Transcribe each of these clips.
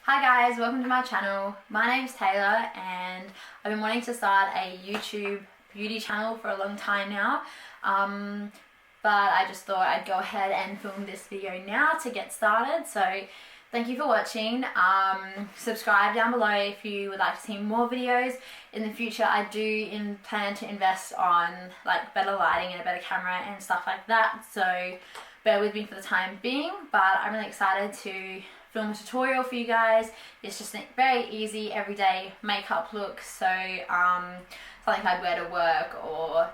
Hi guys, welcome to my channel. My name's Taylor and I've been wanting to start a YouTube beauty channel for a long time now, but I just thought I'd go ahead and film this video now to get started. So thank you for watching. Subscribe down below if you would like to see more videos. In the future I do plan to invest on like better lighting and a better camera and stuff like that, so bear with me for the time being, but I'm really excited to film a tutorial for you guys. It's just a very easy everyday makeup look, so something I'd wear to work or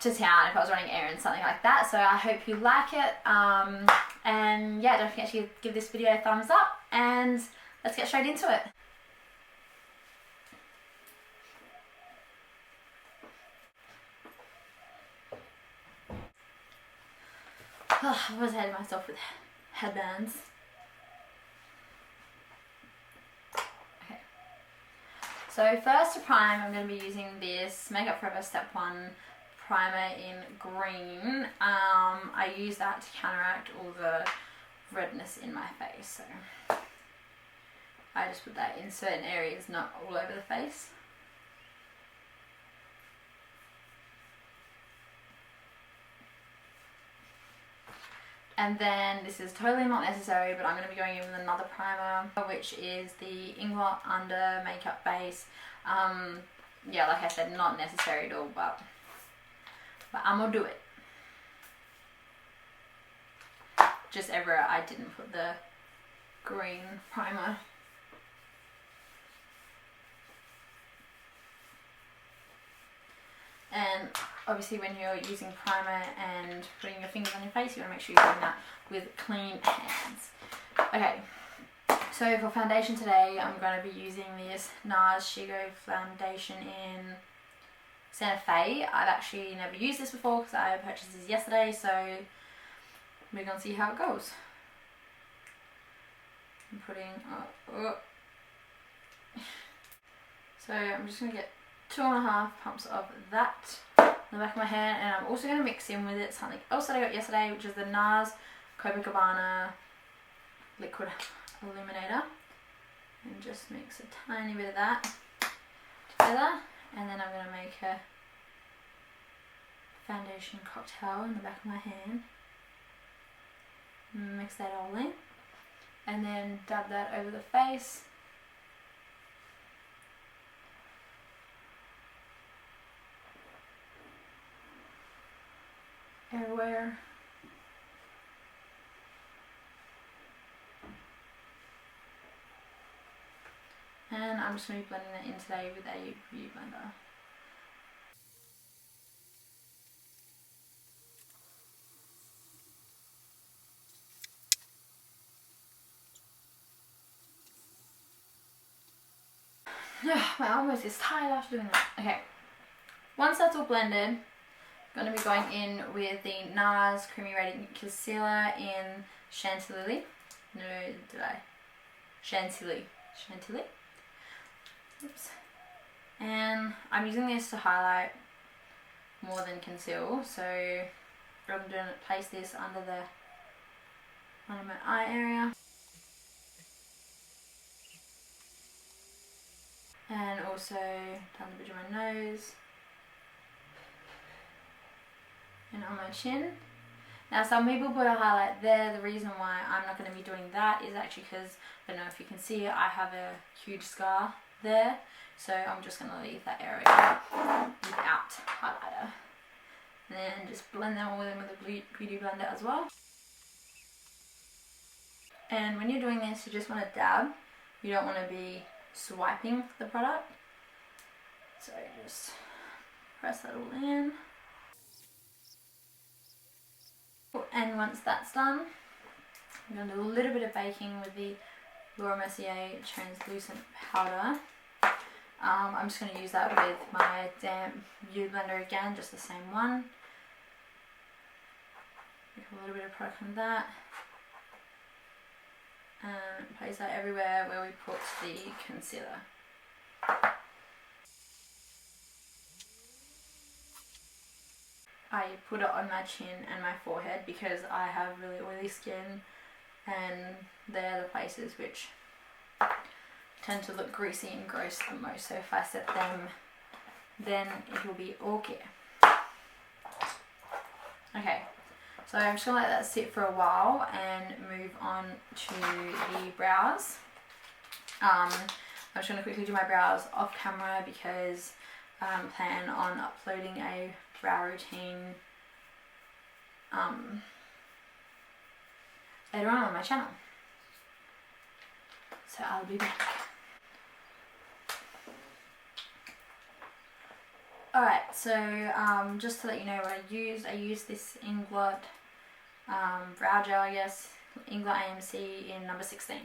to town if I was running errands, something like that. So I hope you like it, and yeah, don't forget to give this video a thumbs up and let's get straight into it. I was ahead of myself with headbands. Okay. So first to prime, I'm going to be using this Makeup Forever Step 1 primer in green. I use that to counteract all the redness in my face. So I just put that in certain areas, not all over the face. And then this is totally not necessary, but I'm going to be going in with another primer, which is the Inglot Under Makeup Base. Yeah, like I said, not necessary at all, but I'm going to do it. Just ever I didn't put the green primer. And obviously when you're using primer and putting your fingers on your face, you want to make sure you're doing that with clean hands. Okay, so for foundation today, I'm going to be using this Nars Shigo foundation in Santa Fe. I've actually never used this before because I purchased this yesterday, so we're going to see how it goes. I'm putting so I'm just going to get 2.5 pumps of that on the back of my hand, and I'm also going to mix in with it something else that I got yesterday, which is the Nars Copacabana Liquid Illuminator, and just mix a tiny bit of that together, and then I'm going to make a foundation cocktail in the back of my hand, mix that all in, and then dab that over the face. Everywhere. And I'm just going to be blending it in today with a beauty blender. My arm is just tired after doing that. Okay, once that's all blended, I'm going to be going in with the Nars Creamy Radiant Concealer in Chantilly. No, did I? Chantilly. Chantilly? Oops. And I'm using this to highlight more than conceal. So I'm going to place this under my eye area. And also down the bridge of my nose. And on my chin. Now some people put a highlight there. The reason why I'm not going to be doing that is actually because, I don't know if you can see it, I have a huge scar there. So I'm just going to leave that area without highlighter. And then just blend that all in with a beauty blender as well. And when you're doing this, you just want to dab. You don't want to be swiping the product. So just press that all in. And once that's done, I'm going to do a little bit of baking with the Mercier translucent powder. I'm just going to use that with my damp beauty blender again, just the same one. Make a little bit of product on that. And place that everywhere where we put the concealer. I put it on my chin and my forehead because I have really oily skin, and they're the places which tend to look greasy and gross the most, so if I set them, then it will be okay. Okay, so I'm just going to let that sit for a while and move on to the brows. I'm just going to quickly do my brows off camera because I plan on uploading a brow routine later on my channel. So I'll be back. Alright, so just to let you know what I used this Inglot Brow Gel, I guess, Inglot AMC in number 16.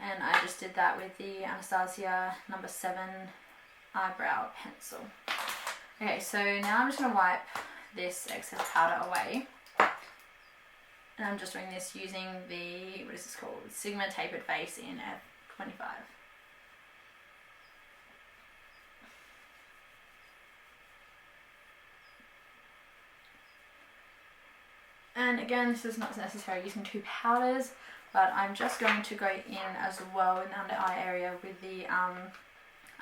And I just did that with the Anastasia number 7 eyebrow pencil. Okay, so now I'm just going to wipe this excess powder away. And I'm just doing this using the, what is this called? Sigma Tapered Face in F25. And again, this is not necessary using two powders, but I'm just going to go in as well in the under eye area with the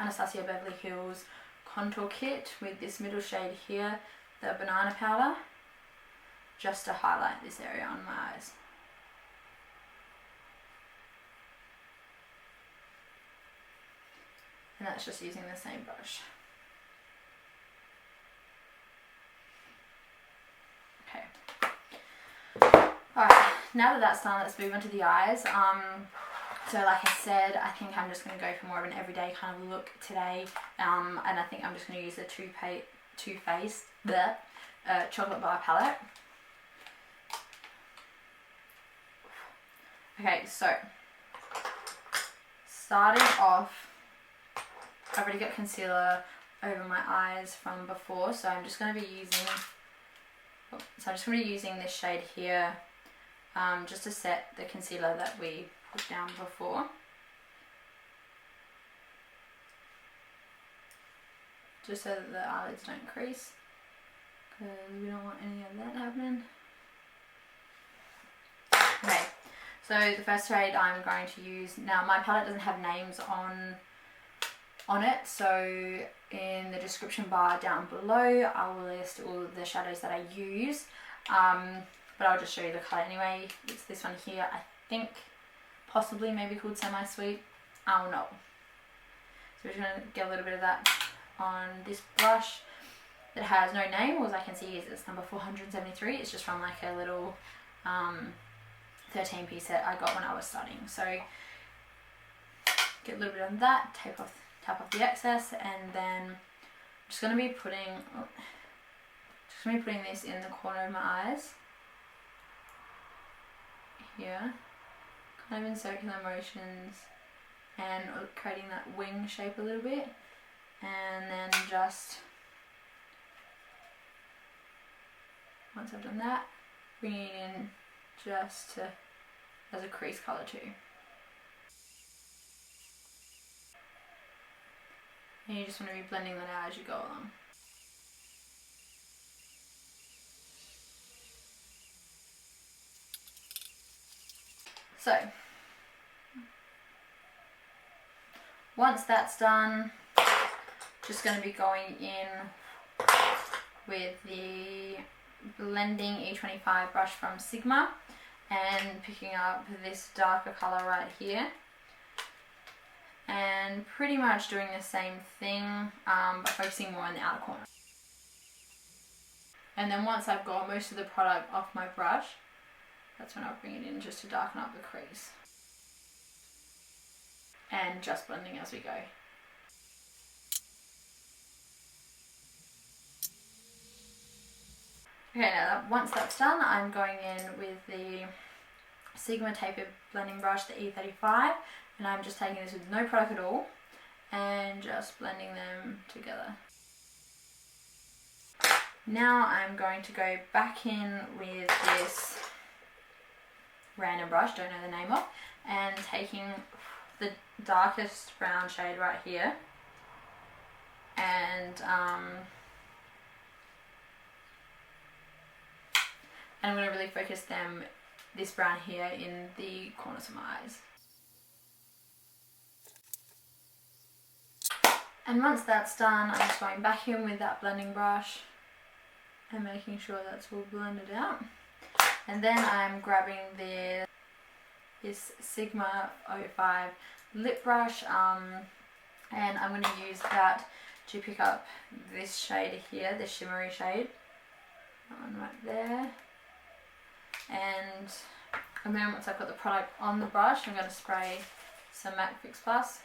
Anastasia Beverly Hills contour kit with this middle shade here, the banana powder, just to highlight this area on my eyes. And that's just using the same brush. Okay. Alright, now that that's done, let's move on to the eyes. So like I said, I think I'm just going to go for more of an everyday kind of look today. And I think I'm just going to use the Too Faced chocolate bar palette. Okay, so starting off, I've already got concealer over my eyes from before, so I'm just going to be using this shade here, just to set the concealer that we put down before. Just so that the eyelids don't crease, because we don't want any of that happening. Okay, so the first shade I'm going to use, now my palette doesn't have names on it, so in the description bar down below I will list all of the shadows that I use, but I'll just show you the colour anyway. It's this one here, I think possibly maybe called Semi-Sweet, I don't know. So we're just going to get a little bit of that on this brush that has no name. All I can see is it's number 473. It's just from like a little 13-piece set I got when I was studying. So get a little bit on that, tap off the excess, and then I'm just going to be putting this in the corner of my eyes here, kind of in circular motions and creating that wing shape a little bit, and then just once I've done that, bringing it in just as a crease colour too. And you just want to be blending that out as you go along. So, once that's done, just going to be going in with the blending E25 brush from Sigma and picking up this darker colour right here. And pretty much doing the same thing, but focusing more on the outer corner. And then once I've got most of the product off my brush, that's when I'll bring it in just to darken up the crease. And just blending as we go. Okay, now once that's done, I'm going in with the Sigma Tapered blending brush, the E35, and I'm just taking this with no product at all and just blending them together. Now I'm going to go back in with this random brush, don't know the name of, and taking the darkest brown shade right here, and I'm going to really focus this brown here in the corners of my eyes. And once that's done, I'm just going back in with that blending brush and making sure that's all blended out. And then I'm grabbing this Sigma 05 lip brush, and I'm going to use that to pick up this shade here, the shimmery shade. That one right there. And then once I've got the product on the brush, I'm going to spray some MAC Fix Plus.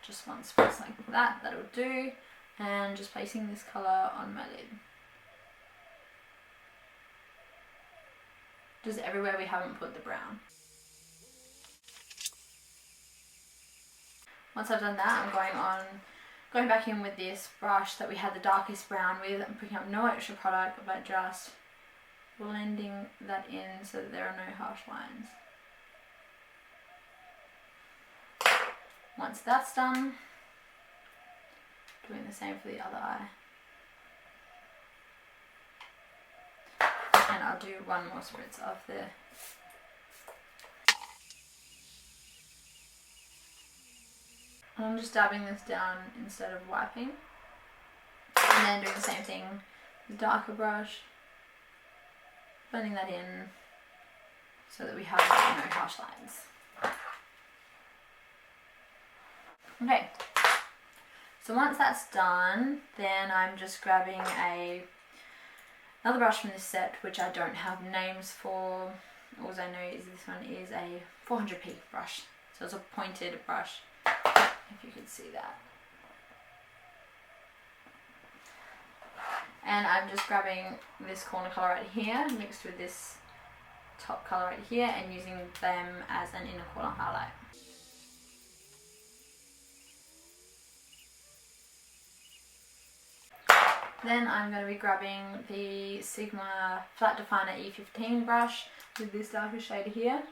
Just one spritz like that, that'll do. And just placing this colour on my lid. Just everywhere we haven't put the brown. Once I've done that, I'm going back in with this brush that we had the darkest brown with. I'm picking up no extra product, but just blending that in so that there are no harsh lines. Once that's done, doing the same for the other eye. And I'll do one more spritz of the and I'm just dabbing this down instead of wiping. And then doing the same thing with the darker brush. Blending that in so that we have no harsh lines. Okay, so once that's done, then I'm just grabbing another brush from this set, which I don't have names for. All I know is this one is a 400p brush, so it's a pointed brush, if you could see that. And I'm just grabbing this corner colour right here, mixed with this top colour right here, and using them as an inner corner highlight. Then I'm going to be grabbing the Sigma Flat Definer E15 brush with this darker shade here.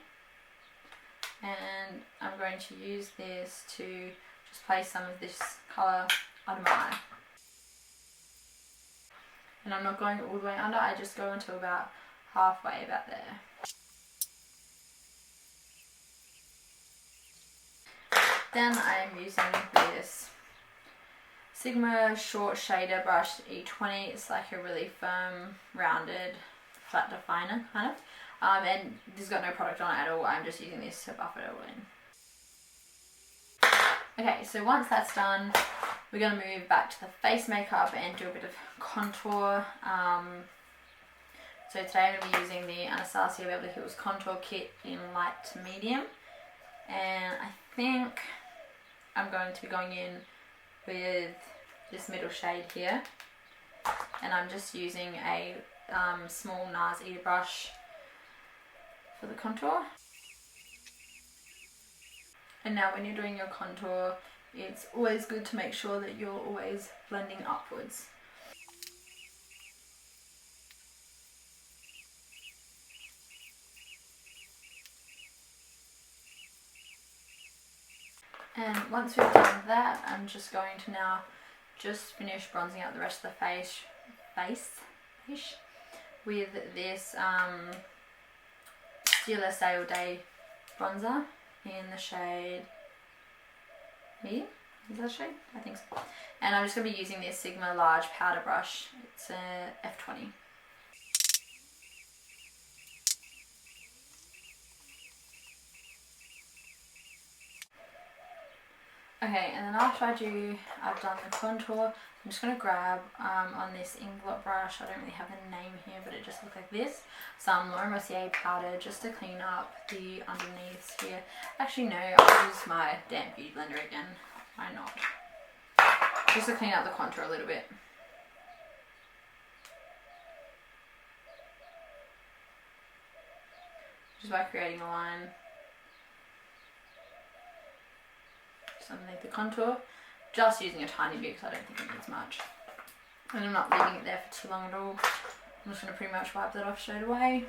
And I'm going to use this to just place some of this colour under my eye. And I'm not going all the way under, I just go until about halfway, about there. Then I'm using this Sigma Short Shader Brush E20. It's like a really firm, rounded, flat definer kind of. And this has got no product on it at all. I'm just using this to buff it all in. Okay, so once that's done, we're going to move back to the face makeup and do a bit of contour. So today I'm going to be using the Anastasia Beverly Hills Contour Kit in light to medium. And I think I'm going to be going in with this middle shade here, and I'm just using a small Nars Eater brush for the contour. And now when you're doing your contour, it's always good to make sure that you're always blending upwards. And once we've done that, I'm just going to now just finish bronzing out the rest of the face with this Stila Sale Day bronzer in the shade here. Is that a shade? I think so. And I'm just going to be using this Sigma Large Powder Brush. It's a F20. Okay, and then after I've done the contour, I'm just going to grab on this Inglot brush. I don't really have the name here, but it just looks like this. Some Mercier powder just to clean up the underneath here. Actually no, I'll use my damp beauty blender again. Why not? Just to clean up the contour a little bit. Just by creating a line underneath the contour, just using a tiny bit because I don't think it needs much, and I'm not leaving it there for too long at all. I'm just going to pretty much wipe that off straight away.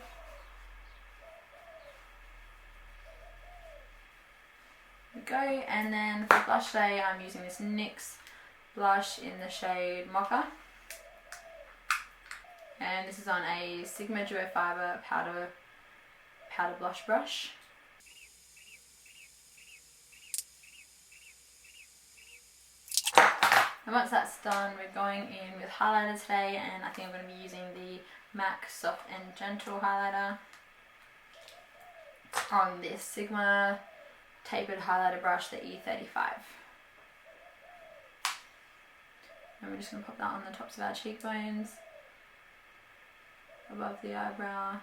There we go. And then for blush today, I'm using this NYX blush in the shade Mocca, and this is on a Sigma Duo Fiber powder blush brush. And once that's done, we're going in with highlighter today, and I think I'm going to be using the MAC Soft and Gentle highlighter on this Sigma tapered highlighter brush, the E35. And we're just going to pop that on the tops of our cheekbones, above the eyebrow,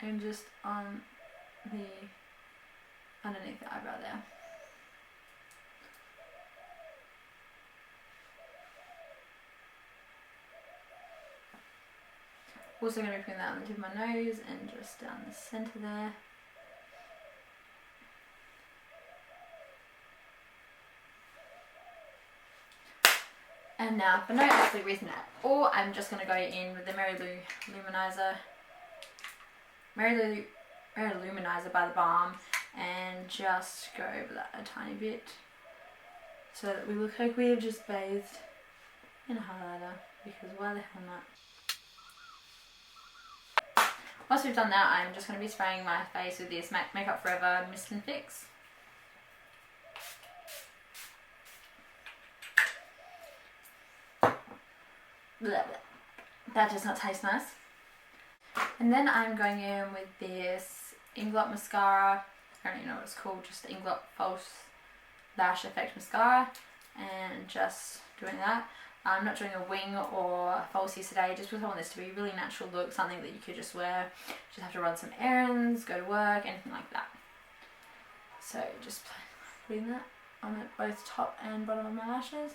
and just on the underneath the eyebrow there. Also going to be putting that on the tip of my nose and just down the centre there. And now, for no absolute reason at all, I'm just going to go in with the Mercier Lou-manizer by the Balm, and just go over that a tiny bit so that we look like we have just bathed in a highlighter, because why the hell not? Once we've done that, I'm just going to be spraying my face with this MAC Makeup Forever Mist and Fix. That does not taste nice. And then I'm going in with this Inglot mascara. I don't even know what it's called, just the Inglot False Lash Effect Mascara, and just doing that. I'm not doing a wing or a falsies today, just because I want this to be a really natural look, something that you could just wear. Just have to run some errands, go to work, anything like that. So just putting that on both top and bottom of my lashes.